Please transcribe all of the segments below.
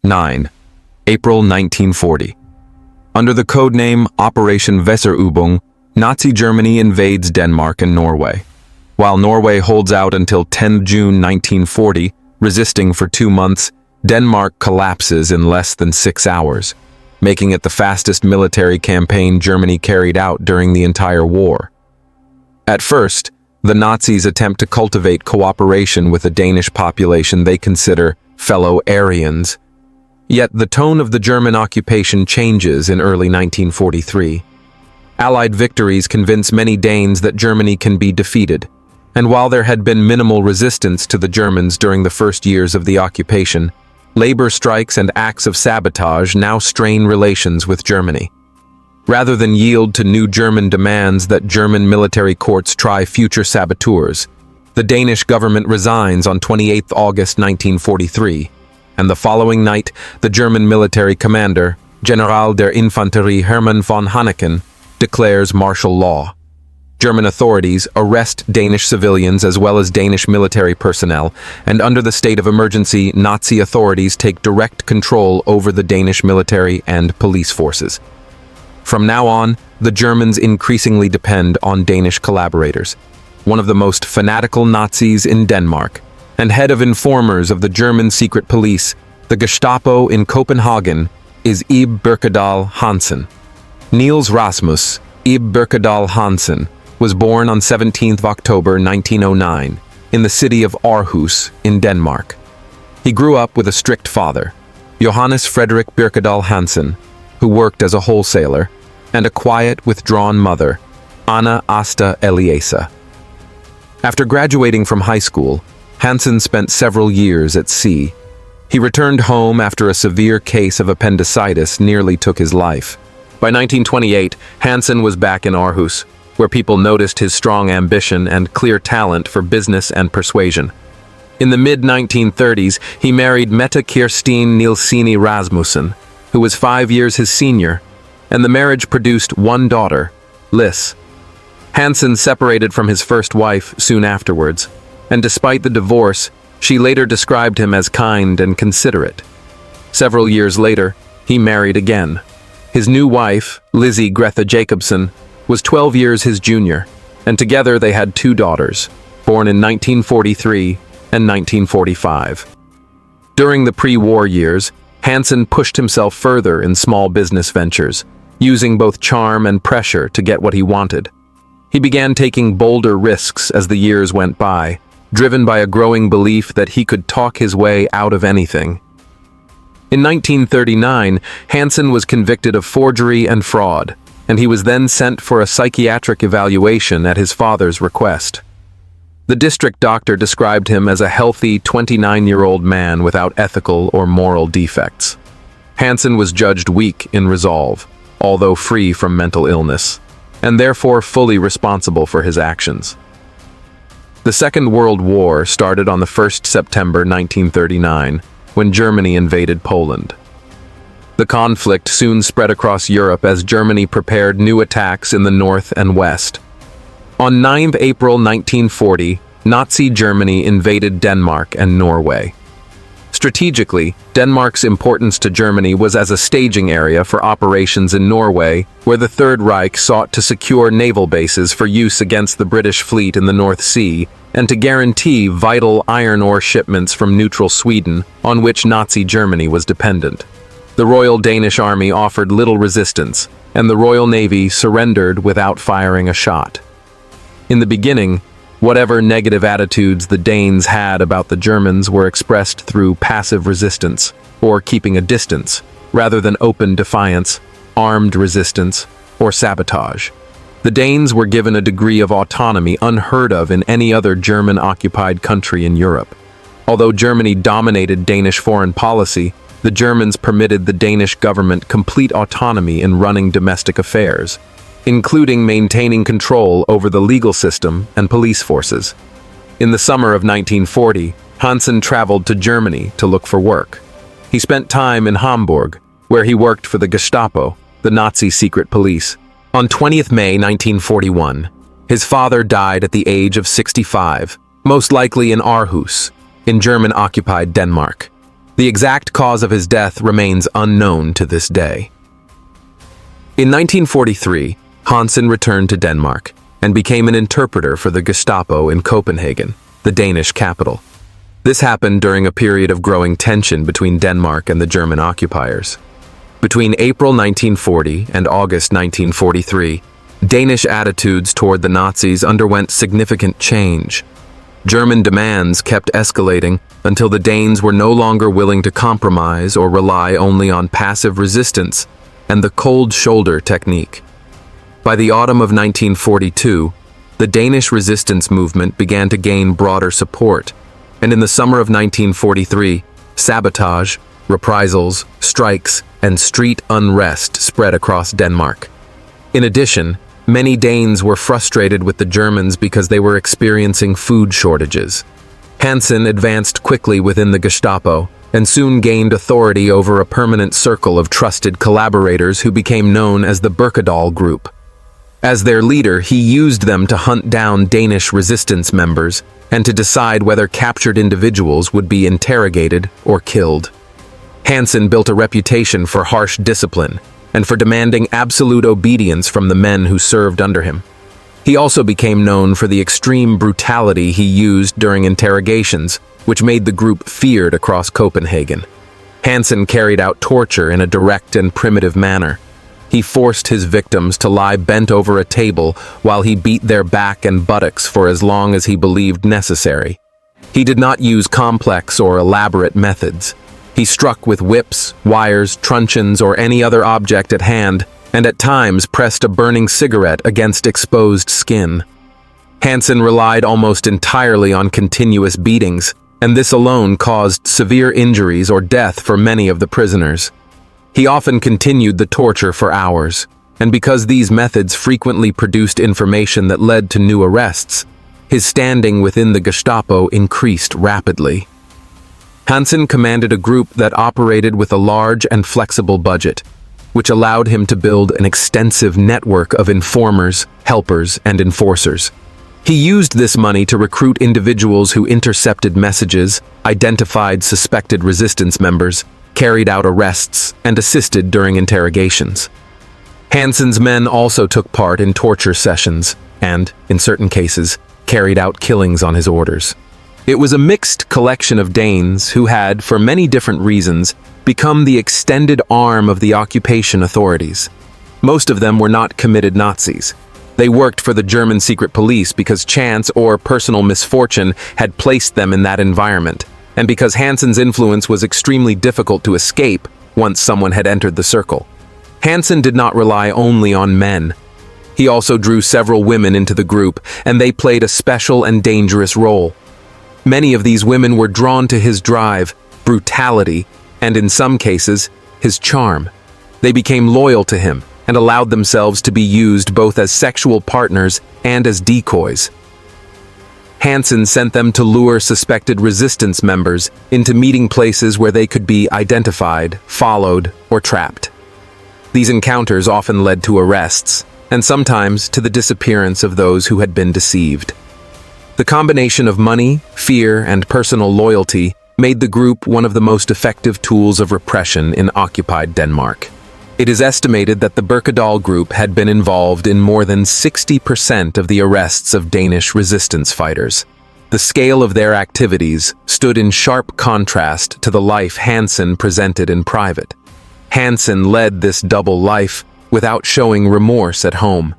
9. April 1940. Under the codename Operation Weserübung, Nazi Germany invades Denmark and Norway. While Norway holds out until 10 June 1940, resisting for 2 months, Denmark collapses in less than 6 hours, making it the fastest military campaign Germany carried out during the entire war. At first, the Nazis attempt to cultivate cooperation with the Danish population they consider fellow Aryans. Yet the tone of the German occupation changes in early 1943. Allied victories convince many Danes that Germany can be defeated, and while there had been minimal resistance to the Germans during the first years of the occupation, labor strikes and acts of sabotage now strain relations with Germany. Rather than yield to new German demands that German military courts try future saboteurs, the Danish government resigns on 28 August 1943, and the following night, the German military commander, General der Infanterie Hermann von Haneken, declares martial law. German authorities arrest Danish civilians as well as Danish military personnel, and under the state of emergency, Nazi authorities take direct control over the Danish military and police forces. From now on, the Germans increasingly depend on Danish collaborators. One of the most fanatical Nazis in Denmark, and head of informers of the German secret police, the Gestapo in Copenhagen, is Ib Birkedal Hansen. Niels Rasmus Ib Birkedal Hansen was born on 17 October 1909 in the city of Aarhus in Denmark. He grew up with a strict father, Johannes Frederik Birkedal Hansen, who worked as a wholesaler, and a quiet, withdrawn mother, Anna Asta Eliasa. After graduating from high school, Hansen spent several years at sea. He returned home after a severe case of appendicitis nearly took his life. By 1928, Hansen was back in Aarhus, where people noticed his strong ambition and clear talent for business and persuasion. In the mid-1930s, he married Mette Kirstine Nielsini Rasmussen, who was 5 years his senior, and the marriage produced one daughter, Lis. Hansen separated from his first wife soon afterwards, and despite the divorce, she later described him as kind and considerate. Several years later, he married again. His new wife, Lizzie Greta Jacobsen, was 12 years his junior, and together they had 2 daughters, born in 1943 and 1945. During the pre-war years, Hansen pushed himself further in small business ventures, using both charm and pressure to get what he wanted. He began taking bolder risks as the years went by, driven by a growing belief that he could talk his way out of anything. In 1939, Hansen was convicted of forgery and fraud, and he was then sent for a psychiatric evaluation at his father's request. The district doctor described him as a healthy 29-year-old man without ethical or moral defects. Hansen was judged weak in resolve, although free from mental illness, and therefore fully responsible for his actions. The Second World War started on the 1st September 1939, when Germany invaded Poland. The conflict soon spread across Europe as Germany prepared new attacks in the north and west. On 9 April 1940, Nazi Germany invaded Denmark and Norway. Strategically, Denmark's importance to Germany was as a staging area for operations in Norway, where the Third Reich sought to secure naval bases for use against the British fleet in the North Sea and to guarantee vital iron ore shipments from neutral Sweden, on which Nazi Germany was dependent. The Royal Danish Army offered little resistance, and the Royal Navy surrendered without firing a shot. In the beginning, whatever negative attitudes the Danes had about the Germans were expressed through passive resistance, or keeping a distance, rather than open defiance, armed resistance, or sabotage. The Danes were given a degree of autonomy unheard of in any other German-occupied country in Europe. Although Germany dominated Danish foreign policy, the Germans permitted the Danish government complete autonomy in running domestic affairs, including maintaining control over the legal system and police forces. In the summer of 1940, Hansen traveled to Germany to look for work. He spent time in Hamburg, where he worked for the Gestapo, the Nazi secret police. On 20th May 1941, his father died at the age of 65, most likely in Aarhus, in German-occupied Denmark. The exact cause of his death remains unknown to this day. In 1943, Hansen returned to Denmark and became an interpreter for the Gestapo in Copenhagen, the Danish capital. This happened during a period of growing tension between Denmark and the German occupiers. Between April 1940 and August 1943, Danish attitudes toward the Nazis underwent significant change. German demands kept escalating until the Danes were no longer willing to compromise or rely only on passive resistance and the cold shoulder technique. By the autumn of 1942, the Danish resistance movement began to gain broader support, and in the summer of 1943, sabotage, reprisals, strikes, and street unrest spread across Denmark. In addition, many Danes were frustrated with the Germans because they were experiencing food shortages. Hansen advanced quickly within the Gestapo and soon gained authority over a permanent circle of trusted collaborators who became known as the Birkedal Group. As their leader, he used them to hunt down Danish resistance members and to decide whether captured individuals would be interrogated or killed. Hansen built a reputation for harsh discipline and for demanding absolute obedience from the men who served under him. He also became known for the extreme brutality he used during interrogations, which made the group feared across Copenhagen. Hansen carried out torture in a direct and primitive manner. He forced his victims to lie bent over a table while he beat their back and buttocks for as long as he believed necessary. He did not use complex or elaborate methods. He struck with whips, wires, truncheons, or any other object at hand, and at times pressed a burning cigarette against exposed skin. Hansen relied almost entirely on continuous beatings, and this alone caused severe injuries or death for many of the prisoners. He often continued the torture for hours, and because these methods frequently produced information that led to new arrests, his standing within the Gestapo increased rapidly. Hansen commanded a group that operated with a large and flexible budget, which allowed him to build an extensive network of informers, helpers, and enforcers. He used this money to recruit individuals who intercepted messages, identified suspected resistance members, carried out arrests, and assisted during interrogations. Hansen's men also took part in torture sessions and, in certain cases, carried out killings on his orders. It was a mixed collection of Danes who had, for many different reasons, become the extended arm of the occupation authorities. Most of them were not committed Nazis. They worked for the German secret police because chance or personal misfortune had placed them in that environment, and because Hansen's influence was extremely difficult to escape once someone had entered the circle. Hansen did not rely only on men. He also drew several women into the group, and they played a special and dangerous role. Many of these women were drawn to his drive, brutality, and in some cases, his charm. They became loyal to him and allowed themselves to be used both as sexual partners and as decoys. Hansen sent them to lure suspected resistance members into meeting places where they could be identified, followed, or trapped. These encounters often led to arrests, and sometimes to the disappearance of those who had been deceived. The combination of money, fear, and personal loyalty made the group one of the most effective tools of repression in occupied Denmark. It is estimated that the Birkedal Group had been involved in more than 60% of the arrests of Danish resistance fighters. The scale of their activities stood in sharp contrast to the life Hansen presented in private. Hansen led this double life without showing remorse at home.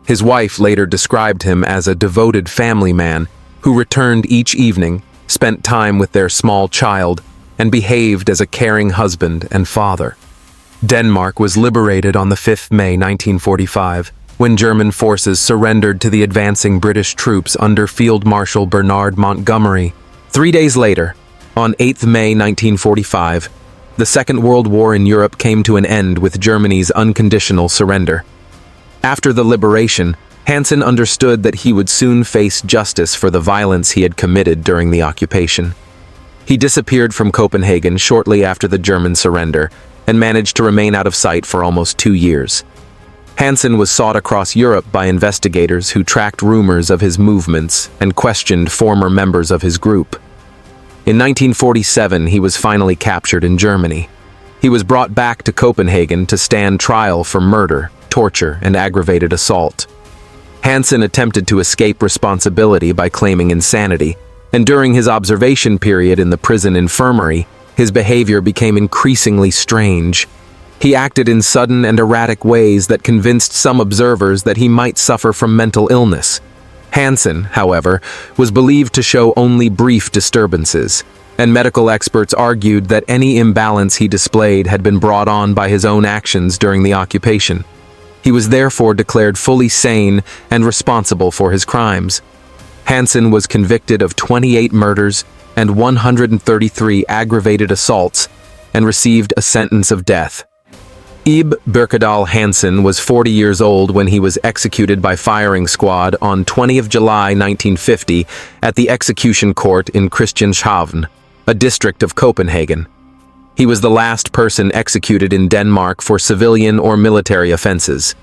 His wife later described him as a devoted family man who returned each evening, spent time with their small child, and behaved as a caring husband and father. Denmark was liberated on the 5th May 1945, when German forces surrendered to the advancing British troops under Field Marshal Bernard Montgomery. 3 days later, on 8th May 1945, the Second World War in Europe came to an end with Germany's unconditional surrender. After the liberation, Hansen understood that he would soon face justice for the violence he had committed during the occupation. He disappeared from Copenhagen shortly after the German surrender and managed to remain out of sight for almost 2 years. Hansen was sought across Europe by investigators who tracked rumors of his movements and questioned former members of his group. In 1947, he was finally captured in Germany. He was brought back to Copenhagen to stand trial for murder, torture, and aggravated assault. Hansen attempted to escape responsibility by claiming insanity, and during his observation period in the prison infirmary, his behavior became increasingly strange. He acted in sudden and erratic ways that convinced some observers that he might suffer from mental illness. Hansen, however, was believed to show only brief disturbances, and medical experts argued that any imbalance he displayed had been brought on by his own actions during the occupation. He was therefore declared fully sane and responsible for his crimes. Hansen was convicted of 28 murders and 133 aggravated assaults and received a sentence of death. Ib Birkedal Hansen was 40 years old when he was executed by firing squad on 20 July 1950 at the execution court in Christianshavn, a district of Copenhagen. He was the last person executed in Denmark for civilian or military offenses.